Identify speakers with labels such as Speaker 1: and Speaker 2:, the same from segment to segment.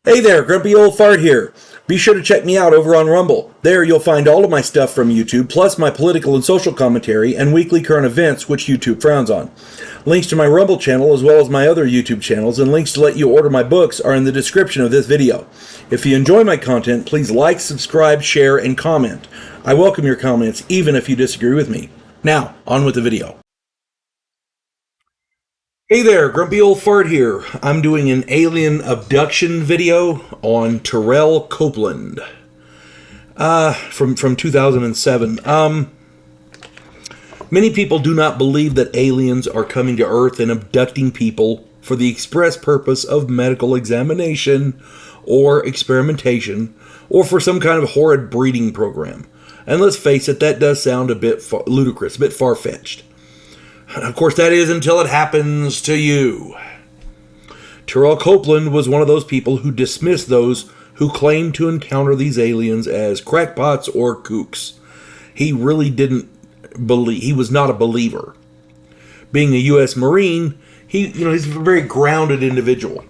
Speaker 1: Hey there, Grumpy Old Fart here. Be sure to check me out over on Rumble. There you'll find all of my stuff from YouTube, plus my political and social commentary and weekly current events, which YouTube frowns on. Links to my Rumble channel as well as my other YouTube channels and links to let you order my books are in the description of this video. If you enjoy my content, please like, subscribe, share, and comment. I welcome your comments, even if you disagree with me. Now, on with the video. Hey there, Grumpy Old Fart here. I'm doing an alien abduction video on Terrell Copeland from 2007. Many people do not believe that aliens are coming to Earth and abducting people for the express purpose of medical examination or experimentation or for some kind of horrid breeding program. And let's face it, that does sound a bit ludicrous, a bit far-fetched. Of course, that is until it happens to you. Terrell Copeland was one of those people who dismissed those who claimed to encounter these aliens as crackpots or kooks. He really didn't believe, he was not a believer. Being a U.S. Marine, he's a very grounded individual.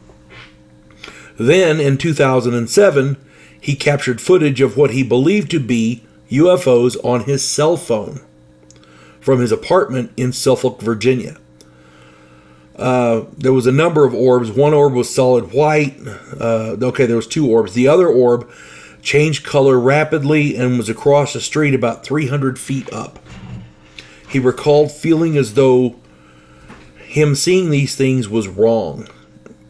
Speaker 1: Then, in 2007, he captured footage of what he believed to be UFOs on his cell phone from his apartment in Suffolk, Virginia. There was a number of orbs. One orb was solid white. There was two orbs. The other orb changed color rapidly and was across the street about 300 feet up. He recalled feeling as though him seeing these things was wrong.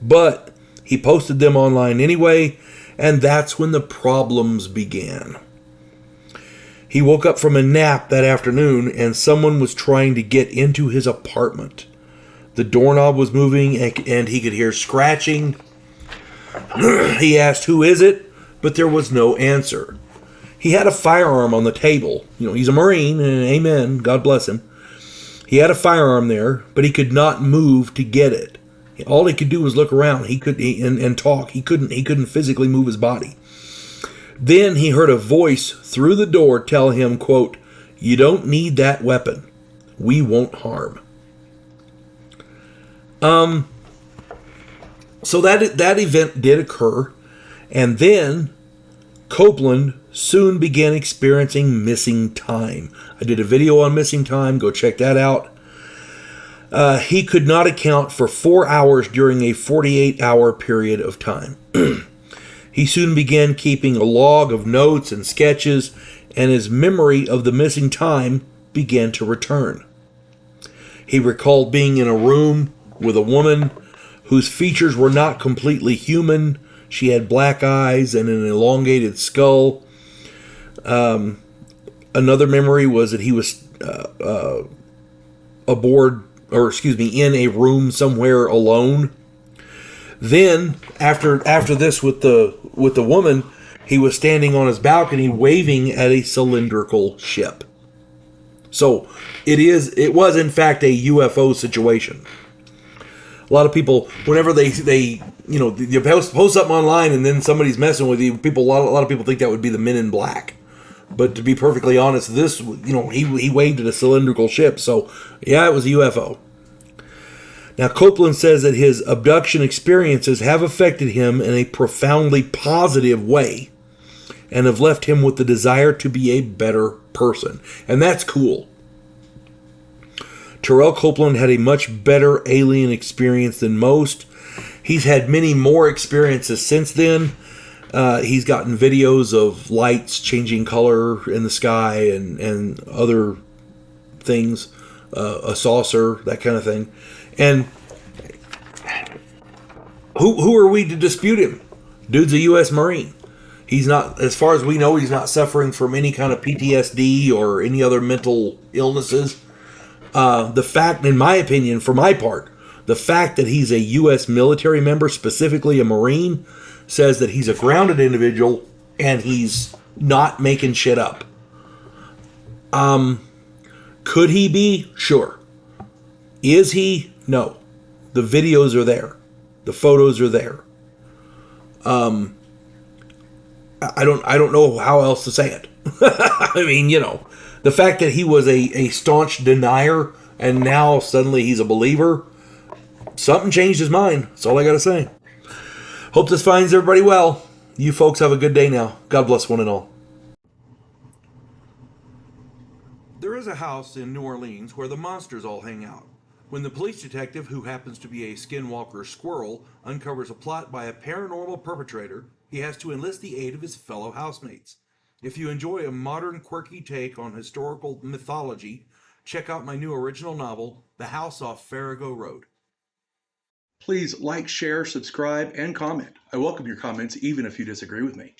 Speaker 1: But he posted them online anyway, and that's when the problems began. He woke up from a nap that afternoon and someone was trying to get into his apartment. The doorknob was moving and he could hear scratching. He asked, "Who is it?" But there was no answer. He had a firearm on the table. He's a Marine, and amen, God bless him. He had a firearm there, but he could not move to get it. All he could do was look around. And talk. He couldn't physically move his body. Then he heard a voice through the door tell him, quote, "You don't need that weapon. We won't harm." So that event did occur, and then Copeland soon began experiencing missing time. I did a video on missing time. Go check that out. He could not account for 4 hours during a 48-hour period of time. He soon began keeping a log of notes and sketches, and his memory of the missing time began to return. He recalled being in a room with a woman whose features were not completely human. She had black eyes and an elongated skull. Another memory was that he was in a room somewhere alone. Then, after this with the woman, he was standing on his balcony waving at a cylindrical ship. So, it was in fact a UFO situation. A lot of people, whenever they you post something online and then somebody's messing with you, a lot of people think that would be the Men in Black. But to be perfectly honest, he waved at a cylindrical ship, so yeah, it was a UFO. Now, Copeland says that his abduction experiences have affected him in a profoundly positive way and have left him with the desire to be a better person. And that's cool. Terrell Copeland had a much better alien experience than most. He's had many more experiences since then. He's gotten videos of lights changing color in the sky and other things, a saucer, that kind of thing. And who are we to dispute him? Dude's a U.S. Marine. He's not, as far as we know, he's not suffering from any kind of PTSD or any other mental illnesses. The fact, in my opinion, for my part, the fact that he's a U.S. military member, specifically a Marine, says that he's a grounded individual and he's not making shit up. Could he be? Sure. Is he? No. The videos are there. The photos are there. I don't know how else to say it. I mean, the fact that he was a staunch denier and now suddenly he's a believer, something changed his mind. That's all I got to say. Hope this finds everybody well. You folks have a good day now. God bless one and all. There is a house in New Orleans where the monsters all hang out. When the police detective, who happens to be a skinwalker squirrel, uncovers a plot by a paranormal perpetrator, he has to enlist the aid of his fellow housemates. If you enjoy a modern, quirky take on historical mythology, check out my new original novel, The House Off Farrago Road.
Speaker 2: Please like, share, subscribe, and comment. I welcome your comments even if you disagree with me.